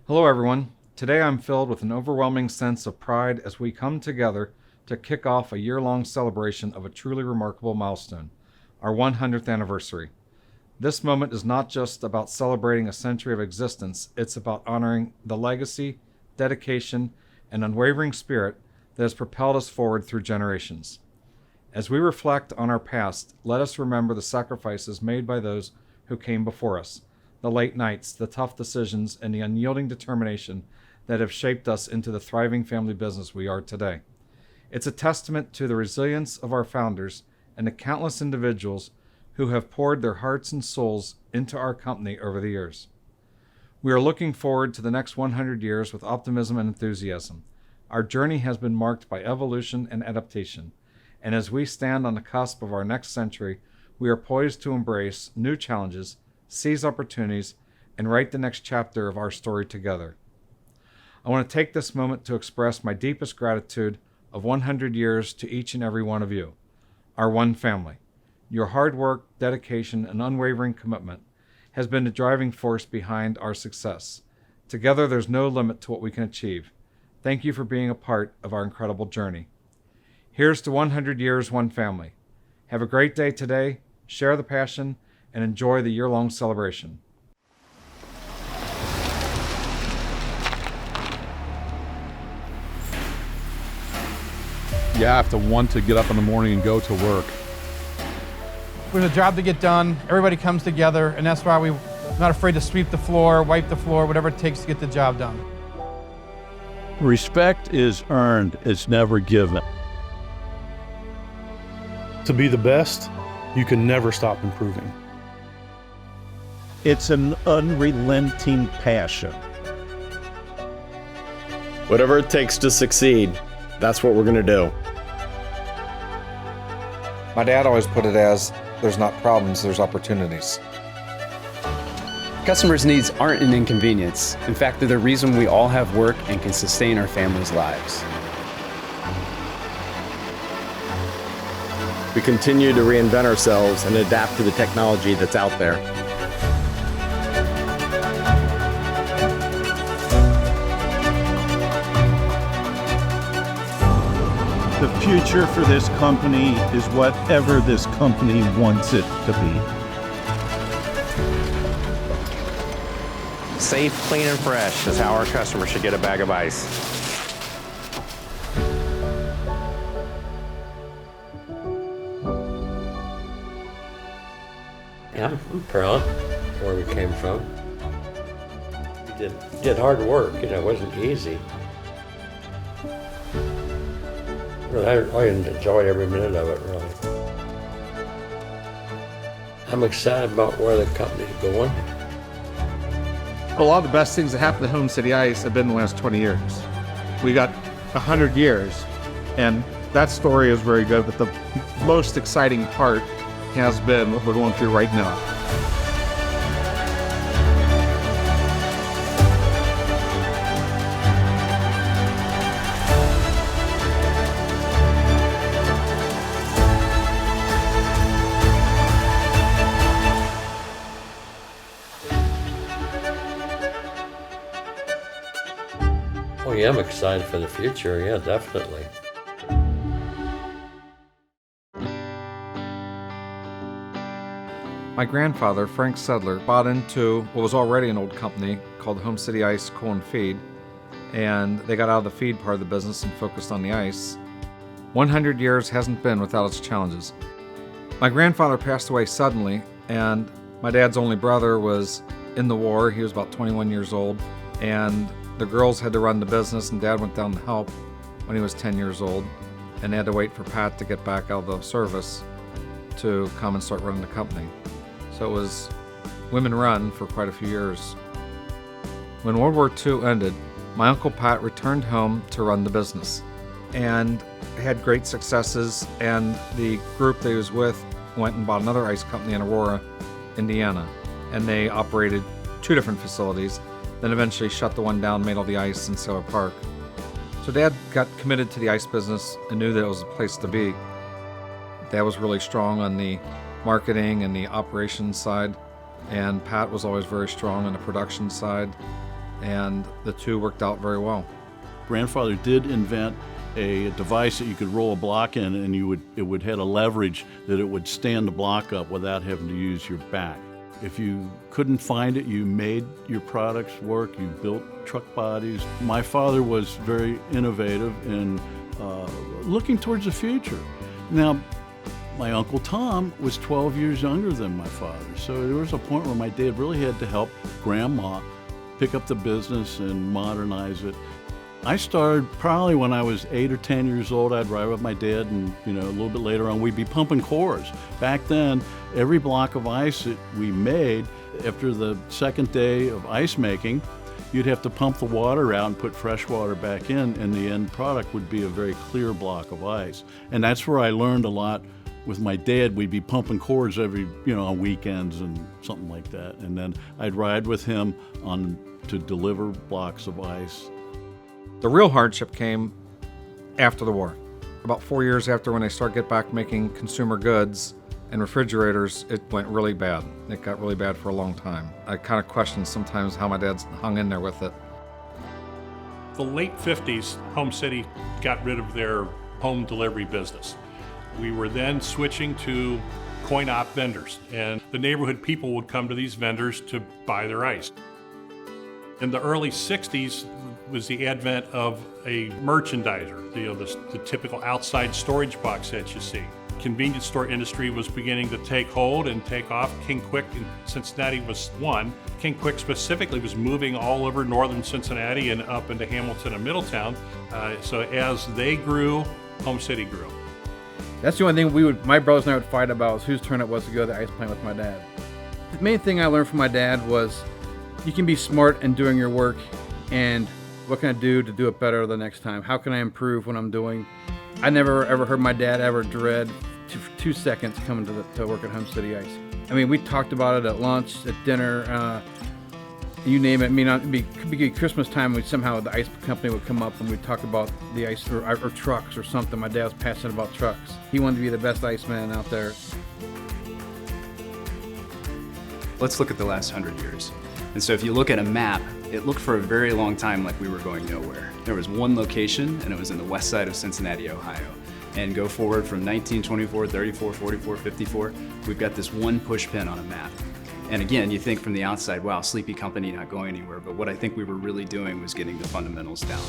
Hello, everyone. Today I'm filled with an overwhelming sense of pride as we come together to kick off a year-long celebration of a truly remarkable milestone, our 100th anniversary. This moment is not just about celebrating a century of existence, it's about honoring the legacy, dedication, and unwavering spirit that has propelled us forward through generations. As we reflect on our past, let us remember the sacrifices made by those who came before us, the late nights, the tough decisions, and the unyielding determination that have shaped us into the thriving family business we are today. It's a testament to the resilience of our founders and the countless individuals who have poured their hearts and souls into our company over the years. We are looking forward to the next 100 years with optimism and enthusiasm. Our journey has been marked by evolution and adaptation, and as we stand on the cusp of our next century, we are poised to embrace new challenges, seize opportunities, and write the next chapter of our story together. I want to take this moment to express my deepest gratitude of 100 years to each and every one of you, our one family. Your hard work, dedication, and unwavering commitment has been the driving force behind our success. Together, there's no limit to what we can achieve. Thank you for being a part of our incredible journey. Here's to 100 years, one family. Have a great day today, share the passion, and enjoy the year-long celebration. You have to want to get up in the morning and go to work. There's a job to get done, everybody comes together, and that's why we're not afraid to sweep the floor, wipe the floor, whatever it takes to get the job done. Respect is earned, it's never given. To be the best, you can never stop improving. It's an unrelenting passion. Whatever it takes to succeed, that's what we're going to do. My dad always put it as, there's not problems, there's opportunities. Customers' needs aren't an inconvenience. In fact, they're the reason we all have work and can sustain our families' lives. We continue to reinvent ourselves and adapt to the technology that's out there. The future for this company is whatever this company wants it to be. Safe, clean, and fresh is how our customers should get a bag of ice. Yeah, I'm proud of where we came from. We did hard work, it wasn't easy. Really, I enjoyed every minute of it, really. I'm excited about where the company's going. A lot of the best things that happened at Home City Ice have been the last 20 years. We got 100 years, and that story is very good, but the most exciting part has been what we're going through right now. Oh yeah, I'm excited for the future, yeah, definitely. My grandfather, Frank Sedler, bought into what was already an old company called Home City Ice Cool and Feed, and they got out of the feed part of the business and focused on the ice. 100 years hasn't been without its challenges. My grandfather passed away suddenly, and my dad's only brother was in the war. He was about 21 years old, and the girls had to run the business, and Dad went down to help when he was 10 years old, and they had to wait for Pat to get back out of the service to come and start running the company. So it was women run for quite a few years. When World War II ended, my Uncle Pat returned home to run the business and had great successes, and the group that he was with went and bought another ice company in Aurora, Indiana, and they operated 2 different facilities, then eventually shut the one down, made all the ice in Sailor Park. So Dad got committed to the ice business and knew that it was a place to be. Dad was really strong on the marketing and the operations side, and Pat was always very strong on the production side. and the two worked out very well. Grandfather did invent a device that you could roll a block in, and it would have a leverage that it would stand the block up without having to use your back. If you couldn't find it, you made your products work, you built truck bodies. My father was very innovative in looking towards the future. Now, my Uncle Tom was 12 years younger than my father, so there was a point where my dad really had to help Grandma pick up the business and modernize it. I started probably when I was 8 or 10 years old. I'd ride with my dad, and a little bit later on, we'd be pumping cores. Back then, every block of ice that we made, after the second day of ice making, you'd have to pump the water out and put fresh water back in, and the end product would be a very clear block of ice. And that's where I learned a lot with my dad. We'd be pumping cores every, on weekends and something like that. And then I'd ride with him to deliver blocks of ice. The real hardship came after the war. About 4 years after, when they started get back making consumer goods and refrigerators, it went really bad. It got really bad for a long time. I kind of question sometimes how my dad's hung in there with it. The late 50s, Home City got rid of their home delivery business. We were then switching to coin-op vendors, and the neighborhood people would come to these vendors to buy their ice. In the early 60s was the advent of a merchandiser, the typical outside storage box that you see. Convenience store industry was beginning to take hold and take off. King Kwik in Cincinnati was one. King Kwik specifically was moving all over northern Cincinnati and up into Hamilton and Middletown. So as they grew, Home City grew. That's the only thing my brothers and I would fight about, was whose turn it was to go to the ice plant with my dad. The main thing I learned from my dad was you can be smart in doing your work, and what can I do to do it better the next time? How can I improve what I'm doing? I never ever heard my dad ever dread 2 seconds coming to work at Home City Ice. I mean, we talked about it at lunch, at dinner, you name it. I mean, it could be Christmas time when somehow the ice company would come up and we'd talk about the ice or trucks or something. My dad was passionate about trucks. He wanted to be the best iceman out there. Let's look at the last 100 years. And so if you look at a map, it looked for a very long time like we were going nowhere. There was one location, and it was in the west side of Cincinnati, Ohio. And go forward from 1924, 34, 44, 54, we've got this one push pin on a map. And again, you think from the outside, wow, sleepy company not going anywhere. But what I think we were really doing was getting the fundamentals down,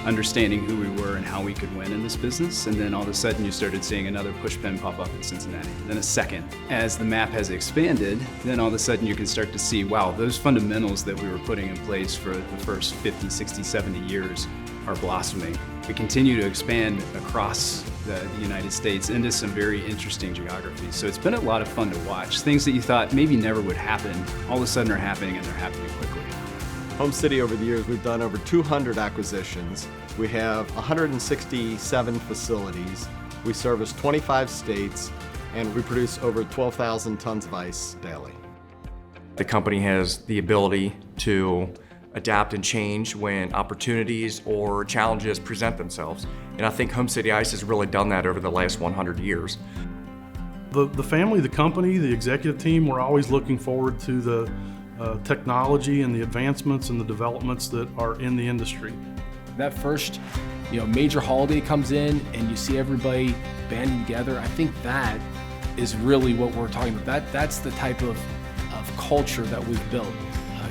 understanding who we were and how we could win in this business. And then all of a sudden you started seeing another push pin pop up in Cincinnati, then a second. As the map has expanded, then all of a sudden you can start to see, wow, those fundamentals that we were putting in place for the first 50, 60, 70 years are blossoming. We continue to expand across the United States into some very interesting geographies. So it's been a lot of fun to watch. Things that you thought maybe never would happen, all of a sudden are happening, and they're happening quickly. Home City, over the years, we've done over 200 acquisitions. We have 167 facilities. We service 25 states, and we produce over 12,000 tons of ice daily. The company has the ability to adapt and change when opportunities or challenges present themselves. And I think Home City Ice has really done that over the last 100 years. The family, the company, the executive team, we're always looking forward to the technology and the advancements and the developments that are in the industry. That first, major holiday comes in and you see everybody banding together. I think that is really what we're talking about. That's the type of culture that we've built.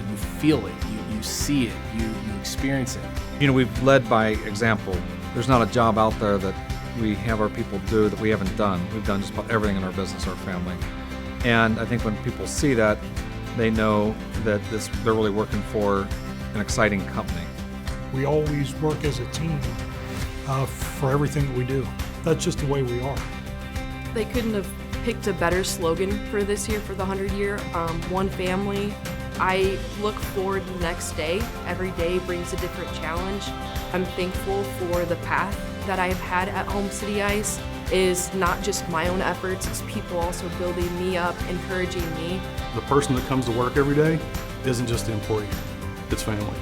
You feel it, you see it, you experience it. We've led by example. There's not a job out there that we have our people do that we haven't done. We've done just about everything in our business, our family. And I think when people see that, they know that they're really working for an exciting company. We always work as a team for everything that we do. That's just the way we are. They couldn't have picked a better slogan for this year, for the 100 year. One family. I look forward to the next day. Every day brings a different challenge. I'm thankful for the path that I've had at Home City Ice. Is not just my own efforts, it's people also building me up, encouraging me. The person that comes to work every day isn't just the employee, it's family.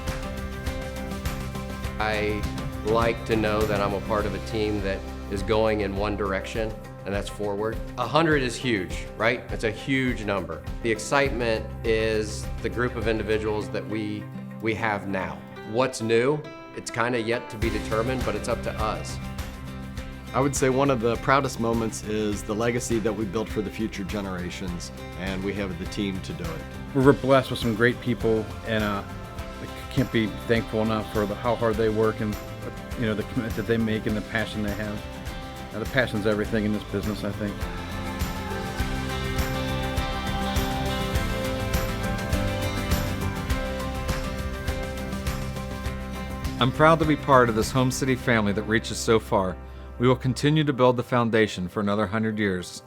I like to know that I'm a part of a team that is going in one direction, and that's forward. 100 is huge, right? It's a huge number. The excitement is the group of individuals that we we have now. What's new? It's kind of yet to be determined, but it's up to us. I would say one of the proudest moments is the legacy that we built for the future generations, and we have the team to do it. We're blessed with some great people, and I can't be thankful enough for how hard they work and the commitment that they make and the passion they have. The passion's everything in this business, I think. I'm proud to be part of this Home City family that reaches so far. We will continue to build the foundation for another 100 years.